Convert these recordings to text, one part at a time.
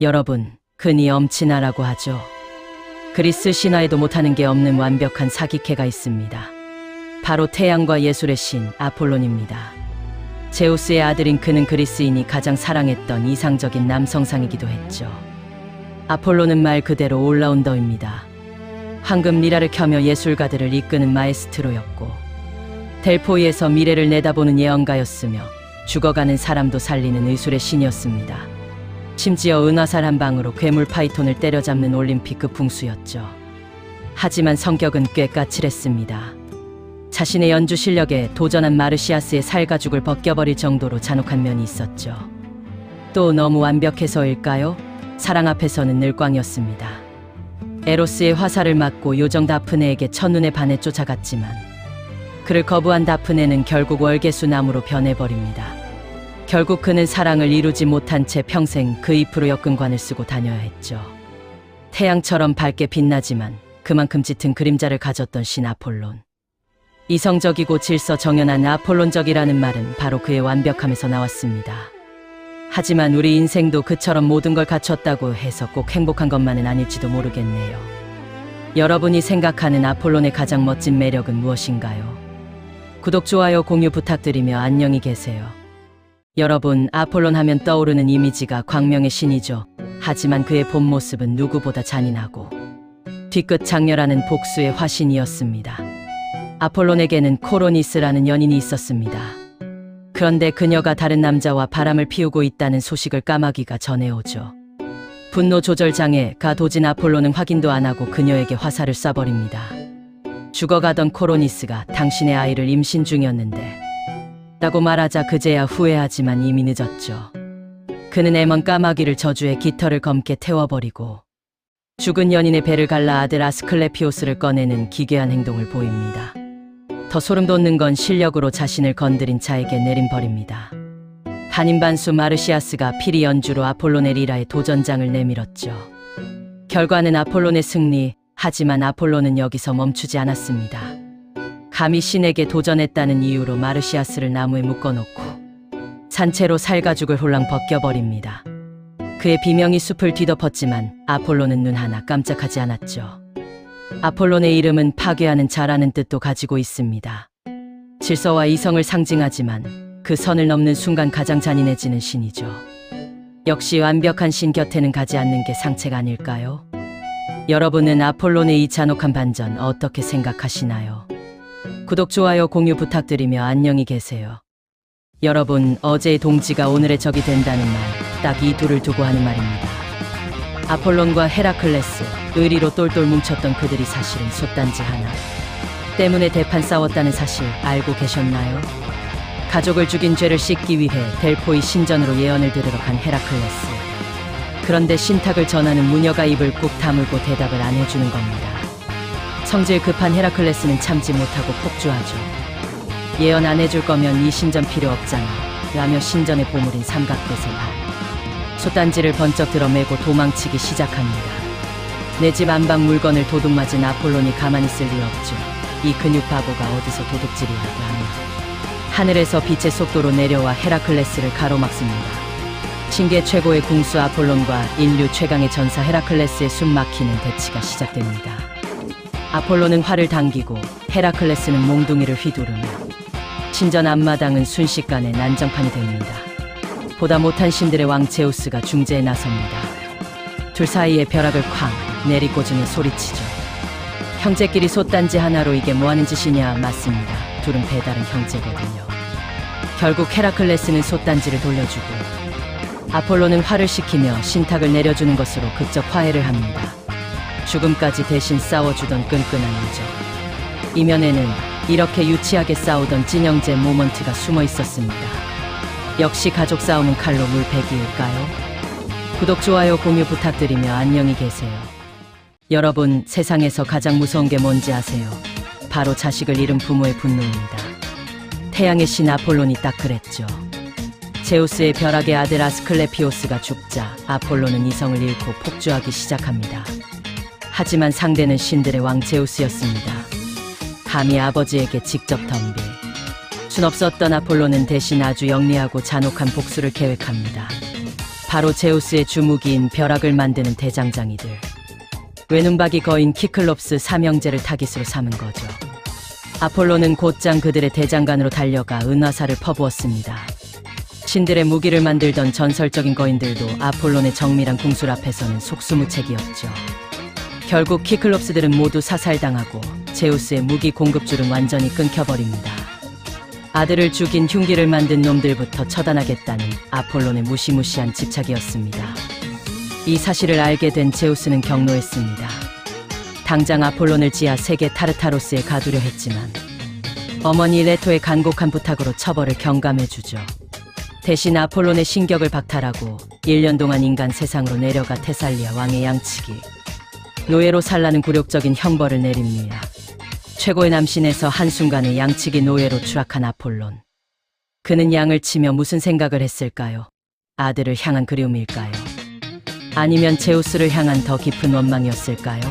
여러분, 흔히 엄친아라고 하죠. 그리스 신화에도 못하는 게 없는 완벽한 사기캐가 있습니다. 바로 태양과 예술의 신 아폴론입니다. 제우스의 아들인 그는 그리스인이 가장 사랑했던 이상적인 남성상이기도 했죠. 아폴론은 말 그대로 올라운더입니다. 황금 리라를 켜며 예술가들을 이끄는 마에스트로였고, 델포이에서 미래를 내다보는 예언가였으며 죽어가는 사람도 살리는 의술의 신이었습니다. 심지어 은화살 한 방으로 괴물 파이톤을 때려잡는 올림픽급 풍수였죠. 하지만 성격은 꽤 까칠했습니다. 자신의 연주 실력에 도전한 마르시아스의 살가죽을 벗겨버릴 정도로 잔혹한 면이 있었죠. 또 너무 완벽해서일까요? 사랑 앞에서는 늘 꽝이었습니다. 에로스의 화살을 맞고 요정 다프네에게 첫눈에 반해 쫓아갔지만 그를 거부한 다프네는 결국 월계수나무로 변해버립니다. 결국 그는 사랑을 이루지 못한 채 평생 그 잎으로 역근관을 쓰고 다녀야 했죠. 태양처럼 밝게 빛나지만 그만큼 짙은 그림자를 가졌던 신 아폴론. 이성적이고 질서 정연한 아폴론적이라는 말은 바로 그의 완벽함에서 나왔습니다. 하지만 우리 인생도 그처럼 모든 걸 갖췄다고 해서 꼭 행복한 것만은 아닐지도 모르겠네요. 여러분이 생각하는 아폴론의 가장 멋진 매력은 무엇인가요? 구독, 좋아요, 공유 부탁드리며 안녕히 계세요. 여러분, 아폴론 하면 떠오르는 이미지가 광명의 신이죠. 하지만 그의 본 모습은 누구보다 잔인하고 뒤끝 장렬하는 복수의 화신이었습니다. 아폴론에게는 코로니스라는 연인이 있었습니다. 그런데 그녀가 다른 남자와 바람을 피우고 있다는 소식을 까마귀가 전해오죠. 분노 조절 장애가 도진 아폴론은 확인도 안 하고 그녀에게 화살을 쏴버립니다. 죽어가던 코로니스가 당신의 아이를 임신 중이었는데 라고 말하자 그제야 후회하지만 이미 늦었죠. 그는 애먼 까마귀를 저주해 깃털을 검게 태워버리고 죽은 연인의 배를 갈라 아들 아스클레피오스를 꺼내는 기괴한 행동을 보입니다. 더 소름 돋는 건 실력으로 자신을 건드린 자에게 내린 벌입니다. 반인반수 마르시아스가 피리 연주로 아폴론의 리라에 도전장을 내밀었죠. 결과는 아폴론의 승리. 하지만 아폴론은 여기서 멈추지 않았습니다. 감히 신에게 도전했다는 이유로 마르시아스를 나무에 묶어놓고 산채로 살가죽을 홀랑 벗겨버립니다. 그의 비명이 숲을 뒤덮었지만 아폴론은 눈 하나 깜짝하지 않았죠. 아폴론의 이름은 파괴하는 자라는 뜻도 가지고 있습니다. 질서와 이성을 상징하지만 그 선을 넘는 순간 가장 잔인해지는 신이죠. 역시 완벽한 신 곁에는 가지 않는 게 상책 아닐까요? 여러분은 아폴론의 이 잔혹한 반전 어떻게 생각하시나요? 구독, 좋아요, 공유 부탁드리며 안녕히 계세요. 여러분, 어제의 동지가 오늘의 적이 된다는 말, 딱 이 둘을 두고 하는 말입니다. 아폴론과 헤라클레스, 의리로 똘똘 뭉쳤던 그들이 사실은 솥단지 하나 때문에 대판 싸웠다는 사실 알고 계셨나요? 가족을 죽인 죄를 씻기 위해 델포이 신전으로 예언을 들으러 간 헤라클레스. 그런데 신탁을 전하는 무녀가 입을 꾹 다물고 대답을 안 해주는 겁니다. 성질 급한 헤라클레스는 참지 못하고 폭주하죠. 예언 안 해줄 거면 이 신전 필요 없잖아 라며 신전의 보물인 삼각대새 발, 솥단지를 번쩍 들어매고 도망치기 시작합니다. 내 집 안방 물건을 도둑맞은 아폴론이 가만히 있을 리 없죠. 이 근육 바보가 어디서 도둑질이야 라며 하늘에서 빛의 속도로 내려와 헤라클레스를 가로막습니다. 신계 최고의 궁수 아폴론과 인류 최강의 전사 헤라클레스의 숨막히는 대치가 시작됩니다. 아폴론은 활을 당기고 헤라클레스는 몽둥이를 휘두르며 신전 앞마당은 순식간에 난장판이 됩니다. 보다 못한 신들의 왕 제우스가 중재에 나섭니다. 둘 사이의 벼락을 쾅 내리꽂으며 소리치죠. 형제끼리 솥단지 하나로 이게 뭐하는 짓이냐. 맞습니다. 둘은 배다른 형제거든요. 결국 헤라클레스는 솥단지를 돌려주고 아폴론은 활을 식히며 신탁을 내려주는 것으로 극적 화해를 합니다. 죽음까지 대신 싸워주던 끈끈한 우정. 이면에는 이렇게 유치하게 싸우던 찐형제 모먼트가 숨어 있었습니다. 역시 가족 싸움은 칼로 물베기일까요? 구독, 좋아요, 공유 부탁드리며 안녕히 계세요. 여러분, 세상에서 가장 무서운 게 뭔지 아세요? 바로 자식을 잃은 부모의 분노입니다. 태양의 신 아폴론이 딱 그랬죠. 제우스의 벼락의 아들 아스클레피오스가 죽자 아폴론은 이성을 잃고 폭주하기 시작합니다. 하지만 상대는 신들의 왕 제우스였습니다. 감히 아버지에게 직접 덤빌 순 없었던 아폴론은 대신 아주 영리하고 잔혹한 복수를 계획합니다. 바로 제우스의 주무기인 벼락을 만드는 대장장이들. 외눈박이 거인 키클롭스 삼형제를 타깃으로 삼은 거죠. 아폴로는 곧장 그들의 대장간으로 달려가 은화살을 퍼부었습니다. 신들의 무기를 만들던 전설적인 거인들도 아폴론의 정밀한 궁술 앞에서는 속수무책이었죠. 결국 키클롭스들은 모두 사살당하고 제우스의 무기 공급줄은 완전히 끊겨버립니다. 아들을 죽인 흉기를 만든 놈들부터 처단하겠다는 아폴론의 무시무시한 집착이었습니다. 이 사실을 알게 된 제우스는 경노했습니다. 당장 아폴론을 지하 세계 타르타로스에 가두려 했지만 어머니 레토의 간곡한 부탁으로 처벌을 경감해주죠. 대신 아폴론의 신격을 박탈하고 1년 동안 인간 세상으로 내려가 테살리아 왕의 양치기, 노예로 살라는 굴욕적인 형벌을 내립니다. 최고의 남신에서 한순간에 양치기 노예로 추락한 아폴론. 그는 양을 치며 무슨 생각을 했을까요? 아들을 향한 그리움일까요? 아니면 제우스를 향한 더 깊은 원망이었을까요?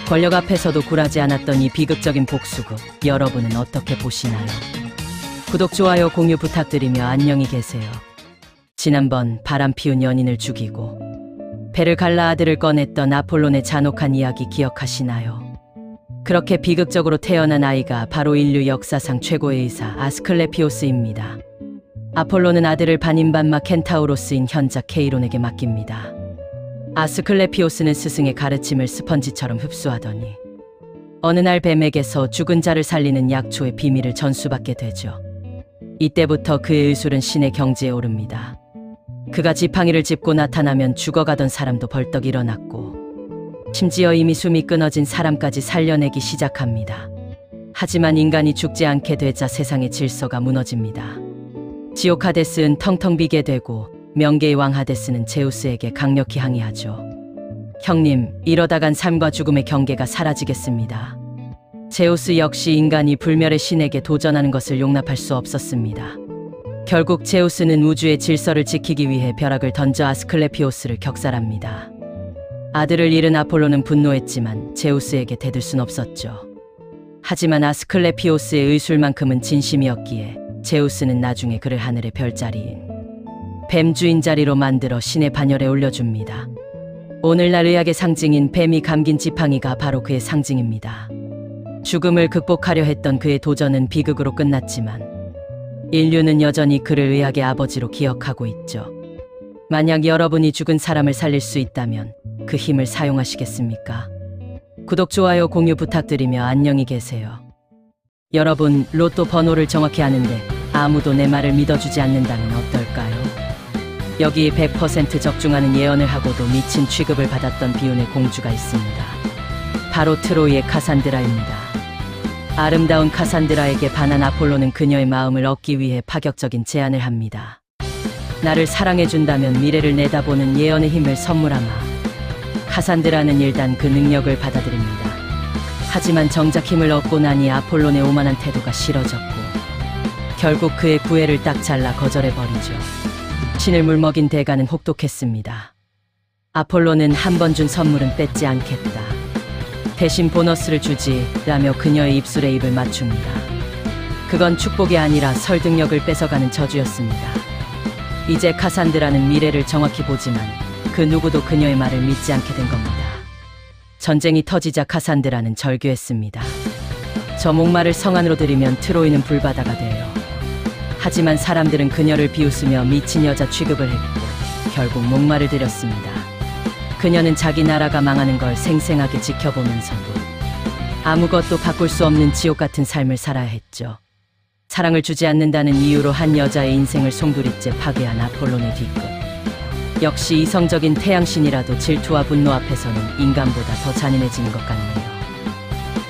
권력 앞에서도 굴하지 않았던 이 비극적인 복수극, 여러분은 어떻게 보시나요? 구독, 좋아요, 공유 부탁드리며 안녕히 계세요. 지난번 바람 피운 연인을 죽이고 배를 갈라 아들을 꺼냈던 아폴론의 잔혹한 이야기 기억하시나요? 그렇게 비극적으로 태어난 아이가 바로 인류 역사상 최고의 의사 아스클레피오스입니다. 아폴론은 아들을 반인반마 켄타우로스인 현자 케이론에게 맡깁니다. 아스클레피오스는 스승의 가르침을 스펀지처럼 흡수하더니 어느 날 뱀에게서 죽은 자를 살리는 약초의 비밀을 전수받게 되죠. 이때부터 그의 의술은 신의 경지에 오릅니다. 그가 지팡이를 짚고 나타나면 죽어가던 사람도 벌떡 일어났고 심지어 이미 숨이 끊어진 사람까지 살려내기 시작합니다. 하지만 인간이 죽지 않게 되자 세상의 질서가 무너집니다. 지옥 하데스는 텅텅 비게 되고 명계의 왕 하데스는 제우스에게 강력히 항의하죠. 형님, 이러다간 삶과 죽음의 경계가 사라지겠습니다. 제우스 역시 인간이 불멸의 신에게 도전하는 것을 용납할 수 없었습니다. 결국 제우스는 우주의 질서를 지키기 위해 벼락을 던져 아스클레피오스를 격살합니다. 아들을 잃은 아폴로는 분노했지만 제우스에게 대들 순 없었죠. 하지만 아스클레피오스의 의술만큼은 진심이었기에 제우스는 나중에 그를 하늘의 별자리인 뱀 주인 자리로 만들어 신의 반열에 올려줍니다. 오늘날 의학의 상징인 뱀이 감긴 지팡이가 바로 그의 상징입니다. 죽음을 극복하려 했던 그의 도전은 비극으로 끝났지만 인류는 여전히 그를 의학의 아버지로 기억하고 있죠. 만약 여러분이 죽은 사람을 살릴 수 있다면 그 힘을 사용하시겠습니까? 구독, 좋아요, 공유 부탁드리며 안녕히 계세요. 여러분, 로또 번호를 정확히 아는데 아무도 내 말을 믿어주지 않는다면 어떨까요? 여기 100% 적중하는 예언을 하고도 미친 취급을 받았던 비운의 공주가 있습니다. 바로 트로이의 카산드라입니다. 아름다운 카산드라에게 반한 아폴로는 그녀의 마음을 얻기 위해 파격적인 제안을 합니다. 나를 사랑해준다면 미래를 내다보는 예언의 힘을 선물하마. 카산드라는 일단 그 능력을 받아들입니다. 하지만 정작 힘을 얻고 나니 아폴론의 오만한 태도가 싫어졌고 결국 그의 구애를 딱 잘라 거절해버리죠. 신을 물먹인 대가는 혹독했습니다. 아폴로는 한 번 준 선물은 뺏지 않겠다. 대신 보너스를 주지 라며 그녀의 입술에 입을 맞춥니다. 그건 축복이 아니라 설득력을 뺏어가는 저주였습니다. 이제 카산드라는 미래를 정확히 보지만 그 누구도 그녀의 말을 믿지 않게 된 겁니다. 전쟁이 터지자 카산드라는 절규했습니다. 저 목마를 성 안으로 들이면 트로이는 불바다가 돼요. 하지만 사람들은 그녀를 비웃으며 미친 여자 취급을 했고 결국 목마를 들였습니다. 그녀는 자기 나라가 망하는 걸 생생하게 지켜보면서도 아무것도 바꿀 수 없는 지옥 같은 삶을 살아야 했죠. 사랑을 주지 않는다는 이유로 한 여자의 인생을 송두리째 파괴한 아폴론의 뒤끝. 역시 이성적인 태양신이라도 질투와 분노 앞에서는 인간보다 더 잔인해지는 것 같네요.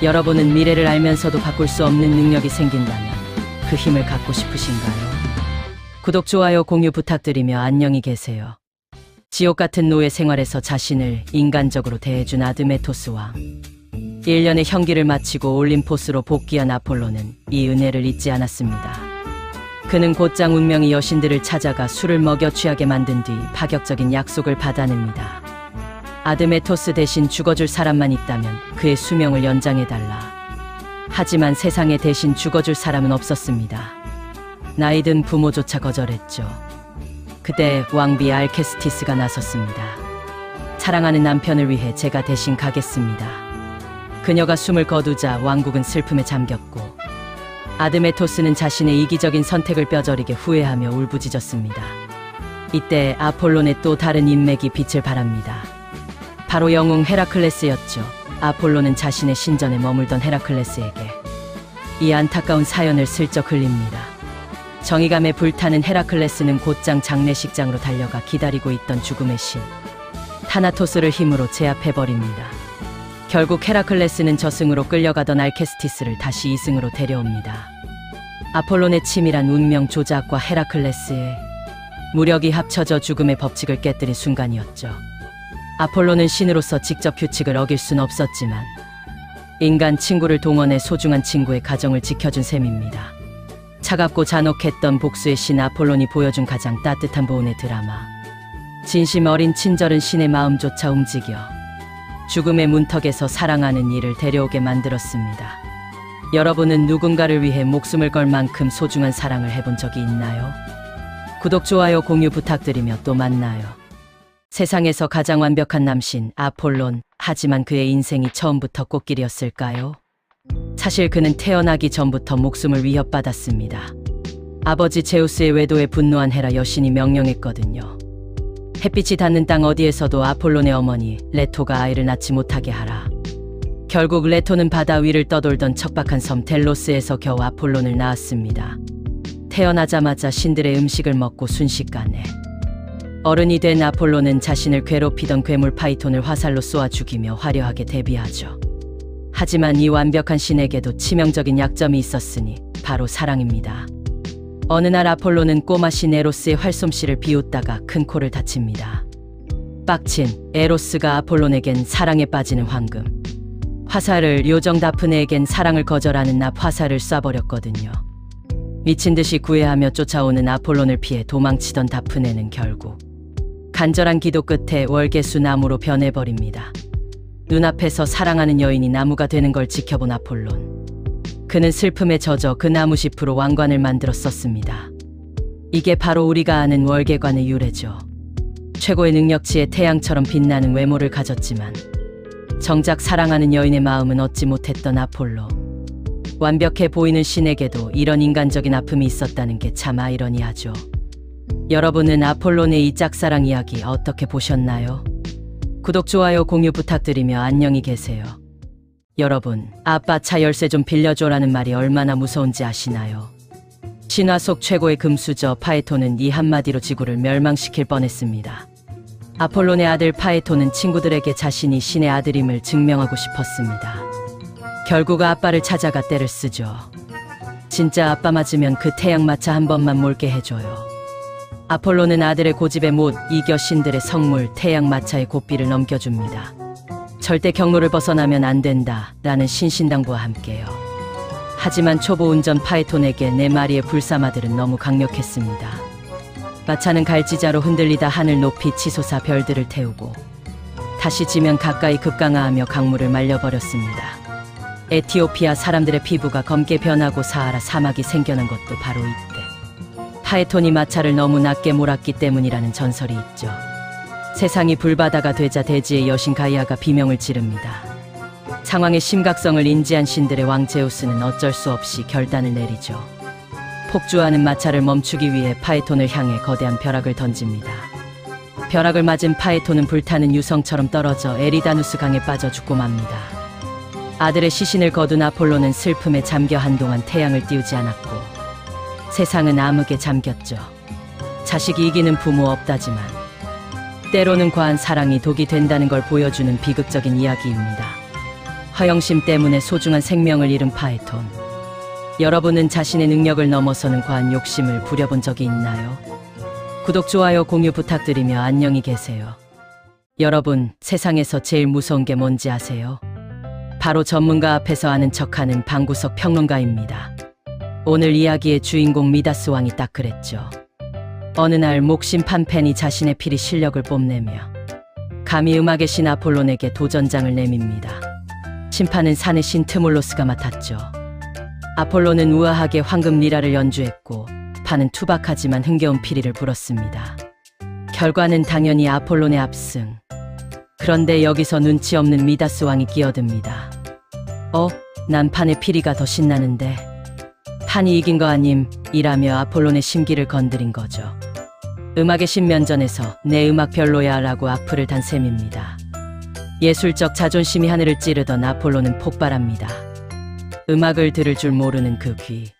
여러분은 미래를 알면서도 바꿀 수 없는 능력이 생긴다면 그 힘을 갖고 싶으신가요? 구독, 좋아요, 공유 부탁드리며 안녕히 계세요. 지옥 같은 노예 생활에서 자신을 인간적으로 대해준 아드메토스 왕. 1년의 형기를 마치고 올림포스로 복귀한 아폴로는 이 은혜를 잊지 않았습니다. 그는 곧장 운명의 여신들을 찾아가 술을 먹여 취하게 만든 뒤 파격적인 약속을 받아냅니다. 아드메토스 대신 죽어줄 사람만 있다면 그의 수명을 연장해달라. 하지만 세상에 대신 죽어줄 사람은 없었습니다. 나이든 부모조차 거절했죠. 그때 왕비 알케스티스가 나섰습니다. 사랑하는 남편을 위해 제가 대신 가겠습니다. 그녀가 숨을 거두자 왕국은 슬픔에 잠겼고 아드메토스는 자신의 이기적인 선택을 뼈저리게 후회하며 울부짖었습니다. 이때 아폴론의 또 다른 인맥이 빛을 발합니다. 바로 영웅 헤라클레스였죠. 아폴론은 자신의 신전에 머물던 헤라클레스에게 이 안타까운 사연을 슬쩍 흘립니다. 정의감에 불타는 헤라클레스는 곧장 장례식장으로 달려가 기다리고 있던 죽음의 신 타나토스를 힘으로 제압해버립니다. 결국 헤라클레스는 저승으로 끌려가던 알케스티스를 다시 이승으로 데려옵니다. 아폴론의 치밀한 운명 조작과 헤라클레스의 무력이 합쳐져 죽음의 법칙을 깨뜨린 순간이었죠. 아폴론은 신으로서 직접 규칙을 어길 순 없었지만 인간 친구를 동원해 소중한 친구의 가정을 지켜준 셈입니다. 차갑고 잔혹했던 복수의 신 아폴론이 보여준 가장 따뜻한 보온의 드라마. 진심 어린 친절은 신의 마음조차 움직여 죽음의 문턱에서 사랑하는 이를 데려오게 만들었습니다. 여러분은 누군가를 위해 목숨을 걸 만큼 소중한 사랑을 해본 적이 있나요? 구독, 좋아요, 공유 부탁드리며 또 만나요. 세상에서 가장 완벽한 남신 아폴론, 하지만 그의 인생이 처음부터 꽃길이었을까요? 사실 그는 태어나기 전부터 목숨을 위협받았습니다. 아버지 제우스의 외도에 분노한 헤라 여신이 명령했거든요. 햇빛이 닿는 땅 어디에서도 아폴론의 어머니 레토가 아이를 낳지 못하게 하라. 결국 레토는 바다 위를 떠돌던 척박한 섬 델로스에서 겨우 아폴론을 낳았습니다. 태어나자마자 신들의 음식을 먹고 순식간에 어른이 된 아폴론은 자신을 괴롭히던 괴물 파이톤을 화살로 쏘아 죽이며 화려하게 데뷔하죠. 하지만 이 완벽한 신에게도 치명적인 약점이 있었으니 바로 사랑입니다. 어느 날 아폴론은 꼬마 신 에로스의 활솜씨를 비웃다가 큰 코를 다칩니다. 빡친 에로스가 아폴론에겐 사랑에 빠지는 황금 화살을 요정 다프네에겐 사랑을 거절하는 납 화살을 쏴버렸거든요. 미친 듯이 구애하며 쫓아오는 아폴론을 피해 도망치던 다프네는 결국 간절한 기도 끝에 월계수 나무로 변해버립니다. 눈앞에서 사랑하는 여인이 나무가 되는 걸 지켜본 아폴론. 그는 슬픔에 젖어 그 나무잎으로 왕관을 만들었었습니다. 이게 바로 우리가 아는 월계관의 유래죠. 최고의 능력치의 태양처럼 빛나는 외모를 가졌지만 정작 사랑하는 여인의 마음은 얻지 못했던 아폴로. 완벽해 보이는 신에게도 이런 인간적인 아픔이 있었다는 게 참 아이러니하죠. 여러분은 아폴론의 이 짝사랑 이야기 어떻게 보셨나요? 구독, 좋아요, 공유 부탁드리며 안녕히 계세요. 여러분, 아빠 차 열쇠 좀 빌려줘라는 말이 얼마나 무서운지 아시나요? 신화 속 최고의 금수저 파에톤은 이 한마디로 지구를 멸망시킬 뻔했습니다. 아폴론의 아들 파에톤은 친구들에게 자신이 신의 아들임을 증명하고 싶었습니다. 결국 아빠를 찾아가 떼를 쓰죠. 진짜 아빠 맞으면 그 태양마차 한 번만 몰게 해줘요. 아폴론은 아들의 고집에 못 이겨 신들의 성물 태양마차의 고삐를 넘겨줍니다. 절대 경로를 벗어나면 안 된다 라는 신신당부와 함께요. 하지만 초보 운전 파에톤에게 4마리의 불사마들은 너무 강력했습니다. 마차는 갈지자로 흔들리다 하늘 높이 치솟아 별들을 태우고 다시 지면 가까이 급강하하며 강물을 말려버렸습니다. 에티오피아 사람들의 피부가 검게 변하고 사하라 사막이 생겨난 것도 바로 이때. 파에톤이 마차를 너무 낮게 몰았기 때문이라는 전설이 있죠. 세상이 불바다가 되자 대지의 여신 가이아가 비명을 지릅니다. 상황의 심각성을 인지한 신들의 왕 제우스는 어쩔 수 없이 결단을 내리죠. 폭주하는 마차를 멈추기 위해 파에톤을 향해 거대한 벼락을 던집니다. 벼락을 맞은 파에톤은 불타는 유성처럼 떨어져 에리다누스 강에 빠져 죽고 맙니다. 아들의 시신을 거둔 아폴로는 슬픔에 잠겨 한동안 태양을 띄우지 않았고 세상은 암흑에 잠겼죠. 자식이 이기는 부모 없다지만 때로는 과한 사랑이 독이 된다는 걸 보여주는 비극적인 이야기입니다. 허영심 때문에 소중한 생명을 잃은 파에톤. 여러분은 자신의 능력을 넘어서는 과한 욕심을 부려본 적이 있나요? 구독, 좋아요, 공유 부탁드리며 안녕히 계세요. 여러분, 세상에서 제일 무서운 게 뭔지 아세요? 바로 전문가 앞에서 아는 척하는 방구석 평론가입니다. 오늘 이야기의 주인공 미다스 왕이 딱 그랬죠. 어느 날 목심판 팬이 자신의 피리 실력을 뽐내며 감히 음악의 신 아폴론에게 도전장을 내밉니다. 심판은 산의 신 트몰로스가 맡았죠. 아폴론은 우아하게 황금 리라를 연주했고 판은 투박하지만 흥겨운 피리를 불었습니다. 결과는 당연히 아폴론의 압승. 그런데 여기서 눈치 없는 미다스 왕이 끼어듭니다. 난 판의 피리가 더 신나는데. 판이 이긴 거 아님 이라며 아폴론의 심기를 건드린 거죠. 음악의 신면전에서 내 음악 별로야 라고 악플을 단 셈입니다. 예술적 자존심이 하늘을 찌르던 아폴론은 폭발합니다. 음악을 들을 줄 모르는 그 귀.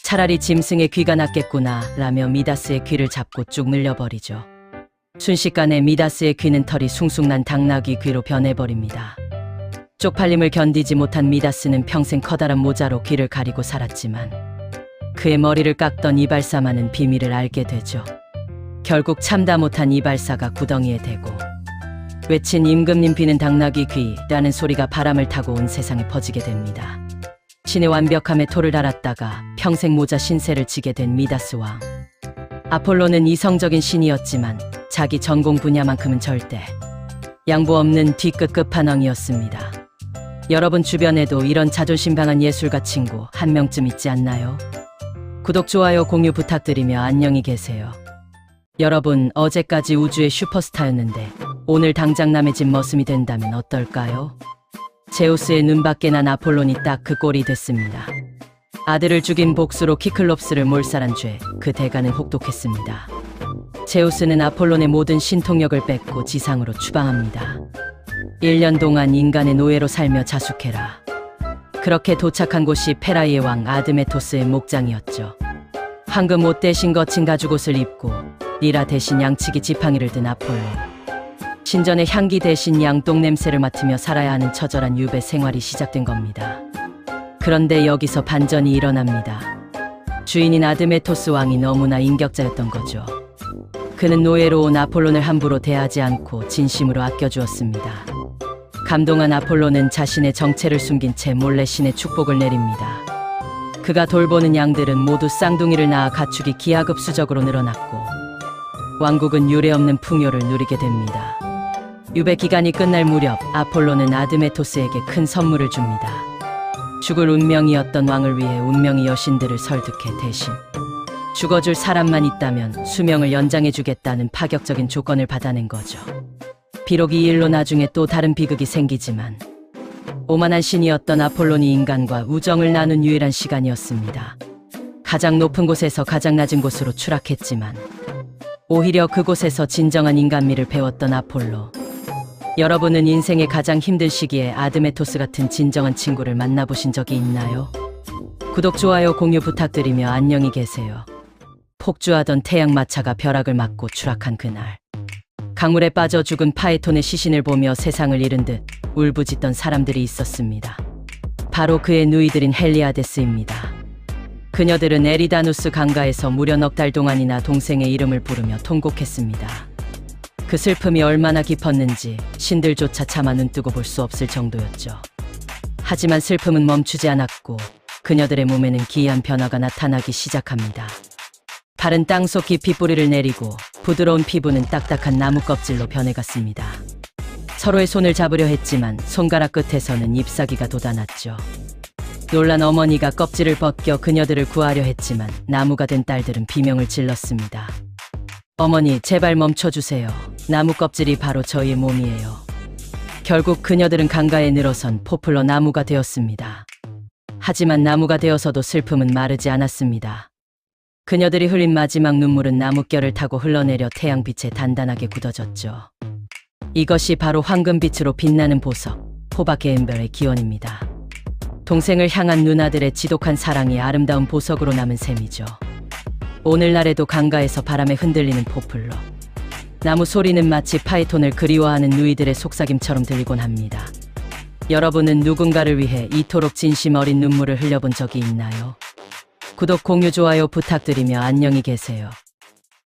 차라리 짐승의 귀가 낫겠구나 라며 미다스의 귀를 잡고 쭉 늘려버리죠. 순식간에 미다스의 귀는 털이 숭숭 난 당나귀 귀로 변해버립니다. 쪽팔림을 견디지 못한 미다스는 평생 커다란 모자로 귀를 가리고 살았지만 그의 머리를 깎던 이발사만은 비밀을 알게 되죠. 결국 참다 못한 이발사가 구덩이에 대고 외친 임금님 귀는 당나귀 귀라는 소리가 바람을 타고 온 세상에 퍼지게 됩니다. 신의 완벽함에 토를 달았다가 평생 모자 신세를 지게 된 미다스 왕. 아폴로는 이성적인 신이었지만 자기 전공 분야만큼은 절대 양보 없는 뒤끝 끝판왕이었습니다. 여러분 주변에도 이런 자존심 강한 예술가 친구 한 명쯤 있지 않나요? 구독, 좋아요, 공유 부탁드리며 안녕히 계세요. 여러분, 어제까지 우주의 슈퍼스타였는데 오늘 당장 남의 집 머슴이 된다면 어떨까요? 제우스의 눈밖에 난 아폴론이 딱 그 꼴이 됐습니다. 아들을 죽인 복수로 키클롭스를 몰살한 죄, 그 대가는 혹독했습니다. 제우스는 아폴론의 모든 신통력을 뺏고 지상으로 추방합니다. 1년 동안 인간의 노예로 살며 자숙해라. 그렇게 도착한 곳이 페라이의 왕 아드메토스의 목장이었죠. 황금 옷 대신 거친 가죽옷을 입고 리라 대신 양치기 지팡이를 든 아폴로. 신전의 향기 대신 양똥 냄새를 맡으며 살아야 하는 처절한 유배 생활이 시작된 겁니다. 그런데 여기서 반전이 일어납니다. 주인인 아드메토스 왕이 너무나 인격자였던 거죠. 그는 노예로 온 아폴론을 함부로 대하지 않고 진심으로 아껴주었습니다. 감동한 아폴로는 자신의 정체를 숨긴 채 몰래 신의 축복을 내립니다. 그가 돌보는 양들은 모두 쌍둥이를 낳아 가축이 기하급수적으로 늘어났고 왕국은 유례없는 풍요를 누리게 됩니다. 유배 기간이 끝날 무렵 아폴로는 아드메토스에게 큰 선물을 줍니다. 죽을 운명이었던 왕을 위해 운명의 여신들을 설득해 대신 죽어줄 사람만 있다면 수명을 연장해주겠다는 파격적인 조건을 받아낸 거죠. 비록 이 일로 나중에 또 다른 비극이 생기지만 오만한 신이었던 아폴론이 인간과 우정을 나눈 유일한 시간이었습니다. 가장 높은 곳에서 가장 낮은 곳으로 추락했지만 오히려 그곳에서 진정한 인간미를 배웠던 아폴로. 여러분은 인생의 가장 힘든 시기에 아드메토스 같은 진정한 친구를 만나보신 적이 있나요? 구독, 좋아요, 공유 부탁드리며 안녕히 계세요. 폭주하던 태양마차가 벼락을 맞고 추락한 그날, 강물에 빠져 죽은 파에톤의 시신을 보며 세상을 잃은 듯 울부짖던 사람들이 있었습니다. 바로 그의 누이들인 헬리아데스입니다. 그녀들은 에리다누스 강가에서 무려 넉 달 동안이나 동생의 이름을 부르며 통곡했습니다. 그 슬픔이 얼마나 깊었는지 신들조차 차마 눈뜨고 볼 수 없을 정도였죠. 하지만 슬픔은 멈추지 않았고 그녀들의 몸에는 기이한 변화가 나타나기 시작합니다. 발은 땅속 깊이 뿌리를 내리고 부드러운 피부는 딱딱한 나무 껍질로 변해갔습니다. 서로의 손을 잡으려 했지만 손가락 끝에서는 잎사귀가 돋아났죠. 놀란 어머니가 껍질을 벗겨 그녀들을 구하려 했지만 나무가 된 딸들은 비명을 질렀습니다. 어머니, 제발 멈춰주세요. 나무 껍질이 바로 저희의 몸이에요. 결국 그녀들은 강가에 늘어선 포플러 나무가 되었습니다. 하지만 나무가 되어서도 슬픔은 마르지 않았습니다. 그녀들이 흘린 마지막 눈물은 나뭇결을 타고 흘러내려 태양빛에 단단하게 굳어졌죠. 이것이 바로 황금빛으로 빛나는 보석, 호박게임별의 기원입니다. 동생을 향한 누나들의 지독한 사랑이 아름다운 보석으로 남은 셈이죠. 오늘날에도 강가에서 바람에 흔들리는 포플러. 나무 소리는 마치 파이톤을 그리워하는 누이들의 속삭임처럼 들리곤 합니다. 여러분은 누군가를 위해 이토록 진심 어린 눈물을 흘려본 적이 있나요? 구독, 공유, 좋아요 부탁드리며 안녕히 계세요.